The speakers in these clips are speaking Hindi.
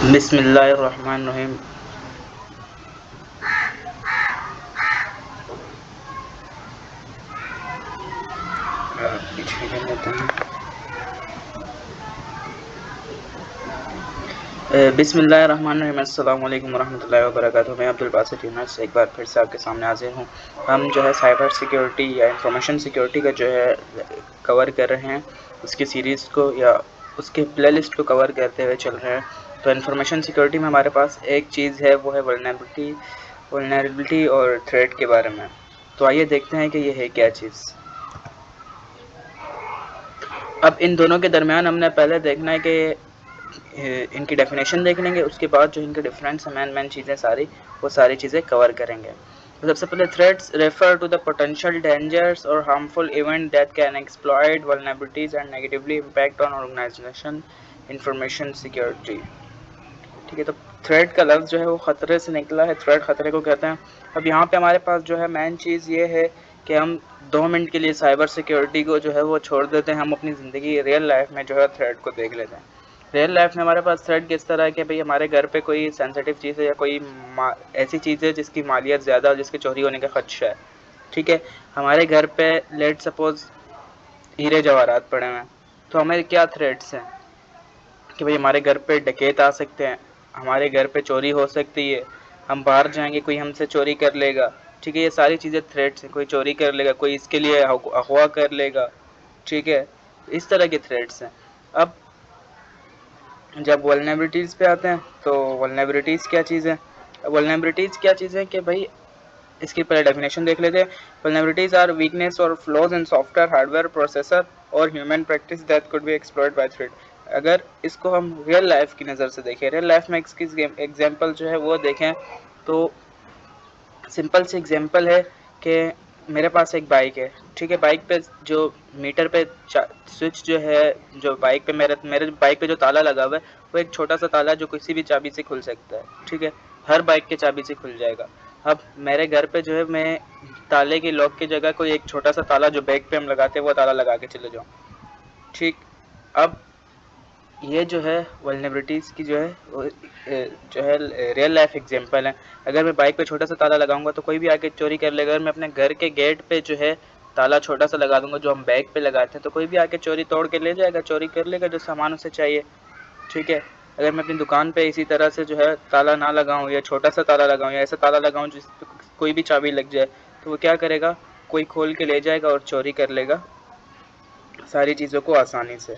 बिस्मिल्लाहिर्रहमानिर्रहीम। पीछे कर लेते हैं। बिस्मिल्लाहिर्रहमानिर्रहीम। अस्सलाम वालेकुम वरहमतुल्लाहि वबरकातुहू। मैं अब्दुल बासित यूनुस एक बार फिर से आपके सामने हाजिर हूँ। हम जो है साइबर सिक्योरिटी या इंफॉर्मेशन सिक्योरिटी का जो है कवर कर रहे हैं, उसकी सीरीज़ को या उसके प्लेलिस्ट को कवर करते हुए चल रहे हैं। तो इंफॉर्मेशन सिक्योरिटी में हमारे पास एक चीज़ है, वो है वल्नरेबिलिटी और थ्रेट के बारे में। तो आइए देखते हैं कि ये है क्या चीज़। अब इन दोनों के दरमियान हमने पहले देखना है कि इनकी डेफिनेशन देख लेंगे, उसके बाद जो इनके डिफरेंस मेन चीज़ें वो सारी चीज़ें कवर करेंगे। तो सबसे पहले threats refer to the potential dangers और harmful event that can exploit vulnerabilities and negatively impact on organisation information security. ठीक है, तो थ्रेट का लफ्ज़ जो है वो ख़तरे से निकला है, थ्रेट ख़तरे को कहते हैं। अब यहाँ पे हमारे पास जो है मेन चीज़ ये है कि हम 2 मिनट के लिए साइबर सिक्योरिटी को जो है वो छोड़ देते हैं, हम अपनी ज़िंदगी रियल लाइफ में जो है थ्रेट को देख लेते हैं। रियल लाइफ में हमारे पास थ्रेट किस तरह है कि भाई हमारे घर पे कोई सेंसिटिव चीज़ है या कोई ऐसी चीज़ है जिसकी मालियत ज़्यादा और जिसके चोरी होने का खदशा है। ठीक है, हमारे घर पे लेट सपोज हीरे जवाहरात पड़े हुए हैं, तो हमें क्या थ्रेट्स हैं कि भाई हमारे घर पे डकैत आ सकते हैं, हमारे घर पे चोरी हो सकती है, हम बाहर जाएंगे कोई हमसे चोरी कर लेगा। ठीक है, ये सारी चीज़ें थ्रेट्स हैं, कोई चोरी कर लेगा, कोई इसके लिए अगवा कर लेगा। ठीक है, इस तरह के थ्रेट्स हैं। अब जब वल्नरेबिलिटीज़ पे आते हैं, तो वल्नरेबिलिटीज़ क्या चीज़ है? वल्नरेबिलिटीज़ क्या चीज़ है कि भाई इसकी पहले डेफिनेशन देख लेते हैं। वल्नरेबिलिटीज़ आर वीकनेस और flaws in software, hardware, processor और human practice that could be exploited by threat. अगर इसको हम रियल लाइफ की नज़र से देखें, रियल लाइफ में इसकी एग्जांपल जो है वो देखें, तो सिंपल सी एग्जांपल है कि मेरे पास एक बाइक है। ठीक है, बाइक पे जो मीटर पे स्विच जो है, जो बाइक पे मेरे मेरे बाइक पे जो ताला लगा हुआ है, वो एक छोटा सा ताला जो किसी भी चाबी से खुल सकता है। ठीक है, हर बाइक के चाबी से खुल जाएगा। अब मेरे घर पे जो है मैं ताले के लॉक की जगह कोई एक छोटा सा ताला जो बैग पे हम लगाते हैं वो ताला लगा के चले जाऊँ। ठीक, अब ये जो है वल्नरेबिलिटीज़ की जो है वो जो है रियल लाइफ एग्जांपल है। अगर मैं बाइक पे छोटा सा ताला लगाऊंगा तो कोई भी आके चोरी कर लेगा। अगर मैं अपने घर के गेट पे जो है ताला छोटा सा लगा दूंगा जो हम बैग पे लगाते हैं, तो कोई भी आके चोरी तोड़ के ले जाएगा, चोरी कर लेगा जो सामान उसे चाहिए। ठीक है, अगर मैं अपनी दुकान पे इसी तरह से जो है ताला ना लगाऊं या छोटा सा ताला लगाऊं या ऐसा ताला लगाऊं जिस पे कोई भी चाबी लग जाए, तो वो क्या करेगा, कोई खोल के ले जाएगा और चोरी कर लेगा सारी चीज़ों को आसानी से।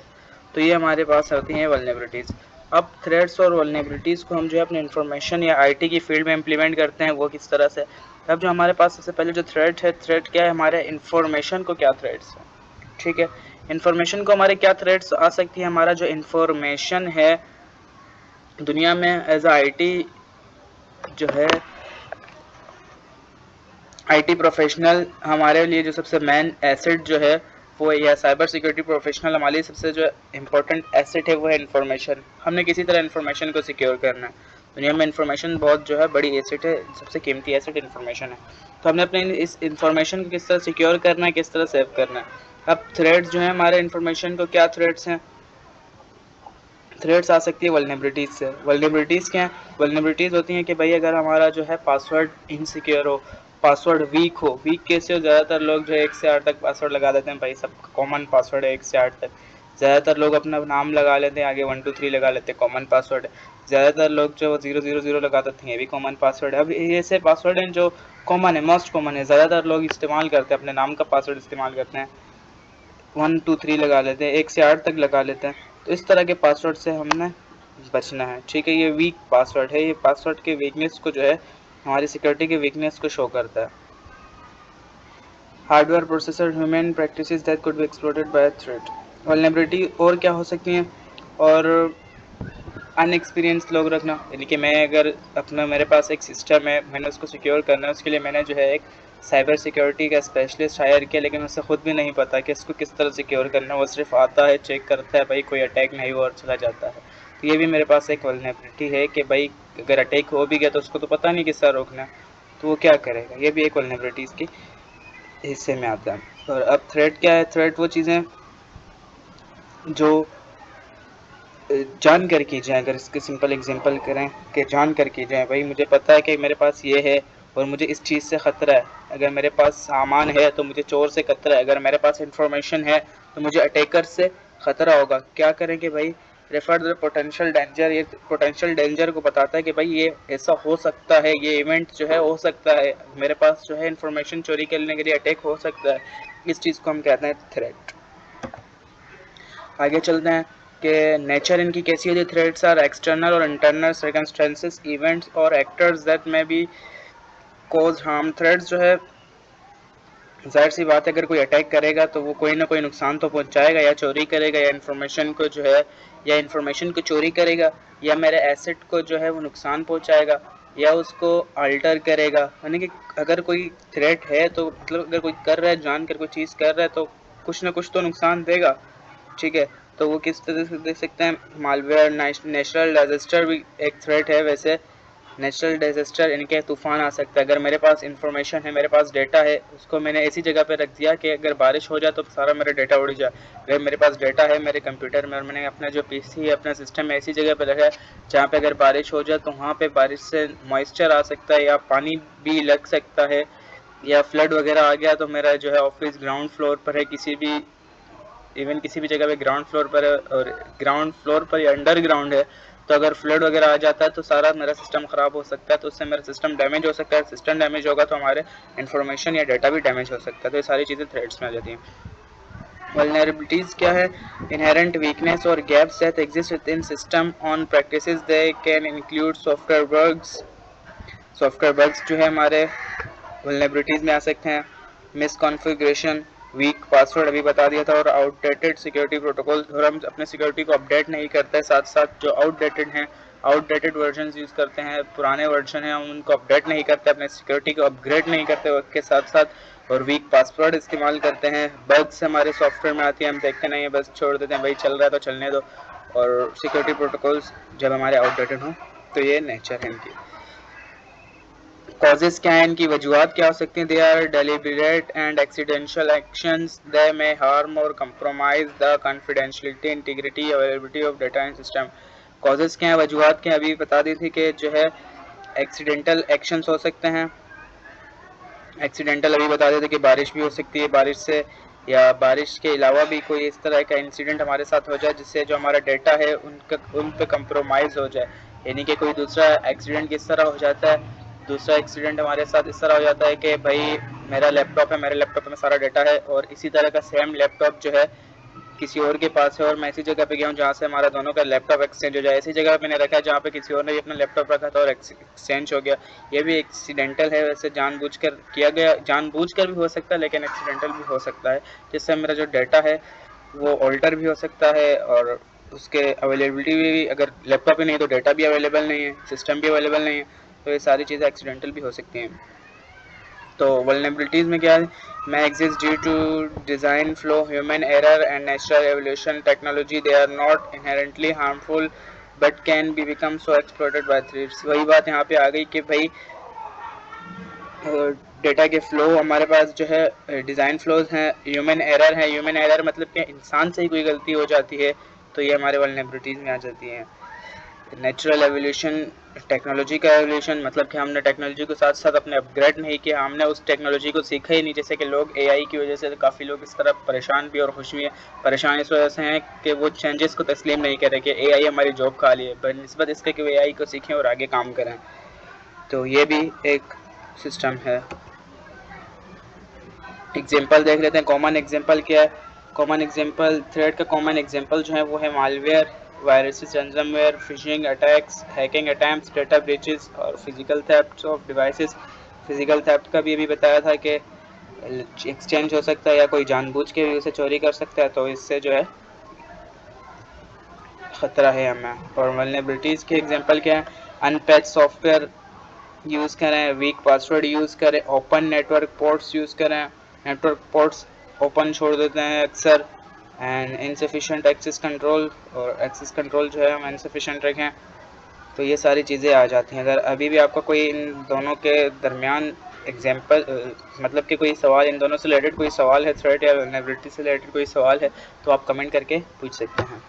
तो ये हमारे पास होती हैं वल्नरेबिलिटीज़। अब थ्रेट्स और वल्नरेबिलिटीज़ को हम जो है अपने इंफॉर्मेशन या आईटी की फील्ड में इम्प्लीमेंट करते हैं, वो किस तरह से। अब जो हमारे पास सबसे पहले जो थ्रेट है, थ्रेट क्या है, हमारे इंफॉर्मेशन को क्या थ्रेट्स है। ठीक है, इंफॉर्मेशन को हमारे क्या थ्रेट्स आ सकती है। हमारा जो इंफॉर्मेशन है दुनिया में एज आ आईटी जो है, आईटी प्रोफेशनल हमारे लिए जो सबसे मेन एसेट जो है वो, या साइबर सिक्योरिटी प्रोफेशनल हमारे लिए सबसे जो इम्पोर्टेंट एसेट है वो है इन्फॉर्मेशन। हमने किसी तरह इन्फॉर्मेशन को सिक्योर करना है। दुनिया में इन्फॉर्मेशन बहुत जो है बड़ी एसेट है, सबसे कीमती एसेट इन्फॉर्मेशन है। तो हमने अपने इस इन्फॉर्मेशन को किस तरह सिक्योर करना है, किस तरह सेव करना है। अब थ्रेड्स जो है हमारे इन्फॉर्मेशन को क्या थ्रेड्स हैं, थ्रेड्स आ सकती है वल्नरेबिलिटीज़ से। वल्नरेबिलिटीज़ क्या हैं, वल्नरेबिलिटीज़ होती हैं कि भाई अगर हमारा जो है पासवर्ड इनसिक्योर हो, पासवर्ड वीक हो। वीक कैसे हो, ज़्यादातर लोग जो है 1 से 8 तक पासवर्ड लगा देते हैं। भाई सब कॉमन पासवर्ड है 1 से 8 तक। ज़्यादातर लोग अपना नाम लगा लेते हैं, आगे 1 2 3 लगा लेते हैं, कॉमन पासवर्ड है। ज़्यादातर लोग जो 0 0 0 लगा देते हैं, ये भी कॉमन पासवर्ड है। अब ये ऐसे पासवर्ड हैं जो कॉमन है, मोस्ट कॉमन है, ज़्यादातर लोग इस्तेमाल करते हैं, अपने नाम का पासवर्ड इस्तेमाल करते हैं। 1 2 3 लगा लेते हैं, 1 से 8 तक लगा लेते हैं। तो इस तरह के पासवर्ड से हमने बचना है। ठीक है, ये वीक पासवर्ड है, ये पासवर्ड के वीकनेस को जो है, हमारी सिक्योरिटी के वीकनेस को शो करता है। Hardware, processor, human practices that could be exploited by threat. Vulnerability और क्या हो सकती हैं, और अनएक्सपीरियंस्ड लोग रखना, यानी कि मैं अगर अपना, मेरे पास एक सिस्टम है, मैंने उसको सिक्योर करना है, उसके लिए मैंने जो है एक साइबर सिक्योरिटी का स्पेशलिस्ट हायर किया, लेकिन उसे खुद भी नहीं पता कि इसको किस तरह सिक्योर करना है। वो सिर्फ आता है, चेक करता है, भाई कोई अटैक नहीं हुआ और चला जाता है। तो ये भी मेरे पास एक वल्नरेबिलिटी है कि भाई अगर अटैक हो भी गया तो उसको तो पता नहीं किस तरह रोकना है, तो वो क्या करेगा। ये भी एक वल्नरेबिलिटी इसकी हिस्से में आता है। और अब थ्रेट क्या है, थ्रेट वो चीज़ें जो जान कर की जाए, अगर इसके सिंपल एग्जांपल करें कि जान कर की जाए, भाई मुझे पता है कि मेरे पास ये है और मुझे इस चीज़ से ख़तरा है, अगर मेरे पास सामान है तो मुझे चोर से ख़तरा है, अगर मेरे पास इंफॉर्मेशन है तो मुझे अटैकर से ख़तरा होगा। क्या करें कि भाई रेफर द पोटेंशियल डेंजर, ये पोटेंशियल डेंजर को बताता है कि भाई ये ऐसा हो सकता है, ये इवेंट जो है हो सकता है, मेरे पास जो है इंफॉर्मेशन चोरी करने के लिए अटैक हो सकता है। इस चीज़ को हम कहते हैं थ्रेट। आगे चलते हैं कि नेचर इनकी कैसी होती है। थ्रेट्स आर एक्सटर्नल और इंटरनल सर्कमस्टेंसेस, इवेंट्स और actors that may be cause harm. Threats जो है जाहिर सी बात है, अगर कोई अटैक करेगा तो वो कोई ना कोई नुकसान तो पहुंचाएगा, या चोरी करेगा, या इन्फॉर्मेशन को जो है, या इन्फॉर्मेशन को चोरी करेगा, या मेरे एसेट को जो है वो नुकसान पहुंचाएगा, या उसको अल्टर करेगा। यानी कि अगर कोई थ्रेट है तो मतलब अगर कोई कर रहा है, जान कर कोई चीज़ कर रहा है, तो कुछ ना कुछ तो नुकसान देगा। ठीक है, तो वो किस तरह से देख सकते हैं। मालवेयर, नेचुरल डिजास्टर भी एक थ्रेट है। वैसे नेचुरल डिजास्टर इनके तूफान आ सकता है। अगर मेरे पास इंफॉर्मेशन है, मेरे पास डेटा है, उसको मैंने ऐसी जगह पे रख दिया कि अगर बारिश हो जाए तो सारा मेरा डेटा उड़ जाए। अगर मेरे पास डेटा है मेरे कंप्यूटर में और मैंने अपना जो पीसी है, अपना सिस्टम में ऐसी जगह पे रखा है जहाँ पे अगर बारिश हो जाए तो वहाँ पे बारिश से मॉइस्चर आ सकता है, या पानी भी लग सकता है, या फ्लड वगैरह आ गया तो मेरा जो है ऑफिस ग्राउंड फ्लोर पर है, किसी भी इवन किसी भी जगह पे ग्राउंड फ्लोर पर है, और ग्राउंड फ्लोर पर या अंडरग्राउंड है, तो अगर फ्लड वगैरह आ जाता है तो सारा मेरा सिस्टम ख़राब हो सकता है, तो उससे मेरा सिस्टम डैमेज हो सकता है। सिस्टम डैमेज होगा तो हमारे इन्फॉर्मेशन या डाटा भी डैमेज हो सकता है। तो ये सारी चीज़ें थ्रेड्स में आ जाती हैं। वल्नरेबिलिटीज़ क्या है? इनहेरेंट वीकनेस और gaps that exist with in system on practices, they can include software bugs जो है हमारे वल्नरेबिलिटीज़ में आ सकते हैं। मिसकॉन्फ़िगरेशन, वीक पासवर्ड अभी बता दिया था, और आउटडेटेड सिक्योरिटी प्रोटोकॉल, और हम अपने सिक्योरिटी को अपडेट नहीं करते, साथ साथ जो आउटडेटेड हैं, आउटडेटेड वर्जन यूज़ करते हैं, पुराने वर्जन हैं हम उनको अपडेट नहीं करते, अपने सिक्योरिटी को अपग्रेड नहीं करते वक्त के साथ साथ, और वीक पासवर्ड इस्तेमाल करते हैं। बग्स हमारे सॉफ्टवेयर में आती है, हम देखते नहीं है, बस छोड़ देते हैं, भाई चल रहा है तो चलने दो, और सिक्योरिटी प्रोटोकॉल्स जब हमारे आउटडेटेड हों। तो ये नेचर है इनकी। कॉजेज क्या है, इनकी वजूहत क्या हो सकती हैं? They are deliberate and accidental actions, they may harm और compromise the confidentiality, integrity, availability of data in system. Causes क्या है, वजूहत क्या है, अभी बता दी थी कि जो है एक्सीडेंटल एक्शंस हो सकते हैं। एक्सीडेंटल अभी बता देते कि बारिश भी हो सकती है, बारिश से या बारिश के अलावा भी कोई इस तरह का इंसिडेंट हमारे साथ हो जाए जिससे जो हमारा डेटा है उन पे कंप्रोमाइज़ हो जाए। यानी कि कोई दूसरा एक्सीडेंट किस तरह हो जाता है, दूसरा एक्सीडेंट हमारे साथ इस तरह हो जाता है कि भाई मेरा लैपटॉप है, मेरे लैपटॉप में सारा डेटा है, और इसी तरह का सेम लैपटॉप जो है किसी और के पास है, और मैं ऐसी जगह पे गया हूँ जहाँ से हमारा दोनों का लैपटॉप एक्सचेंज हो जाए। ऐसी जगह पे मैंने रखा है जहाँ पे किसी और ने भी अपना लैपटॉप रखा था और एक्सचेंज हो गया। ये भी एक्सीडेंटल है, वैसे जानबूझकर किया गया, जानबूझकर भी हो सकता है लेकिन एक्सीडेंटल भी हो सकता है, जिससे मेरा जो डाटा है वो ऑल्टर भी हो सकता है, और उसके अवेलेबिलिटी भी, अगर लैपटॉप ही नहीं तो डाटा भी अवेलेबल नहीं है, सिस्टम भी अवेलेबल नहीं है, तो ये सारी चीज़ें एक्सीडेंटल भी हो सकती हैं। तो वल्नरेबिलिटीज़ में क्या है? may exist due to design flaw, human error and natural evolution technology. They are not inherently harmful but can be become so exploited by thieves. वही बात यहाँ पे आ गई कि भाई डेटा के फ्लो हमारे पास जो है डिज़ाइन फ्लोज हैं, ह्यूमन एरर है। ह्यूमन एरर मतलब कि इंसान से ही कोई गलती हो जाती है, तो ये हमारे वल्नरेबिलिटीज़ में आ जाती हैं। नेचुरल एवोल्यूशन, टेक्नोलॉजी का एवोल्यूशन मतलब कि हमने टेक्नोलॉजी को साथ साथ अपने अपग्रेड नहीं किया, हमने उस टेक्नोलॉजी को सीखा ही नहीं। जैसे कि लोग एआई की वजह से काफ़ी लोग इस तरह परेशान भी और खुश भी हैं। परेशान इस वजह से हैं कि वो चेंजेस को तस्लीम नहीं कर रहे कि एआई हमारी जॉब खा ली है, बनस्बत इसके कि वो एआई को सीखें और आगे काम करें। तो ये भी एक सिस्टम है। एग्जांपल देख लेते हैं। कॉमन एग्जांपल क्या है? कॉमन एग्जांपल, थ्रेड का कॉमन एग्जांपल जो है वो है malware, viruses, ransomware, phishing attacks, hacking attempts, data breaches और physical theft of devices. Physical theft का भी अभी बताया था कि एक्सचेंज हो सकता है या कोई जानबूझ के भी उसे चोरी कर सकता है, तो इससे जो है ख़तरा है हमें। और वल्नरेबिलिटीज़ के एग्जांपल क्या है? अनपैच सॉफ्टवेयर यूज़ करें, वीक पासवर्ड यूज़ करें, ओपन नेटवर्क पोर्ट्स यूज़ करें, नेटवर्क पोर्ट्स ओपन छोड़ देते हैं अक्सर, एंड इनसफिशेंट एक्सेस कंट्रोल, और एक्सेस कंट्रोल जो है हम इनसफिशेंट रखें। तो ये सारी चीज़ें आ जाती हैं। अगर अभी भी आपका कोई इन दोनों के दरमियान एग्जांपल मतलब कि कोई सवाल इन दोनों से रिलेटेड कोई सवाल है, थ्रेट या वल्नरेबिलिटी से रिलेटेड कोई सवाल है, तो आप कमेंट करके पूछ सकते हैं।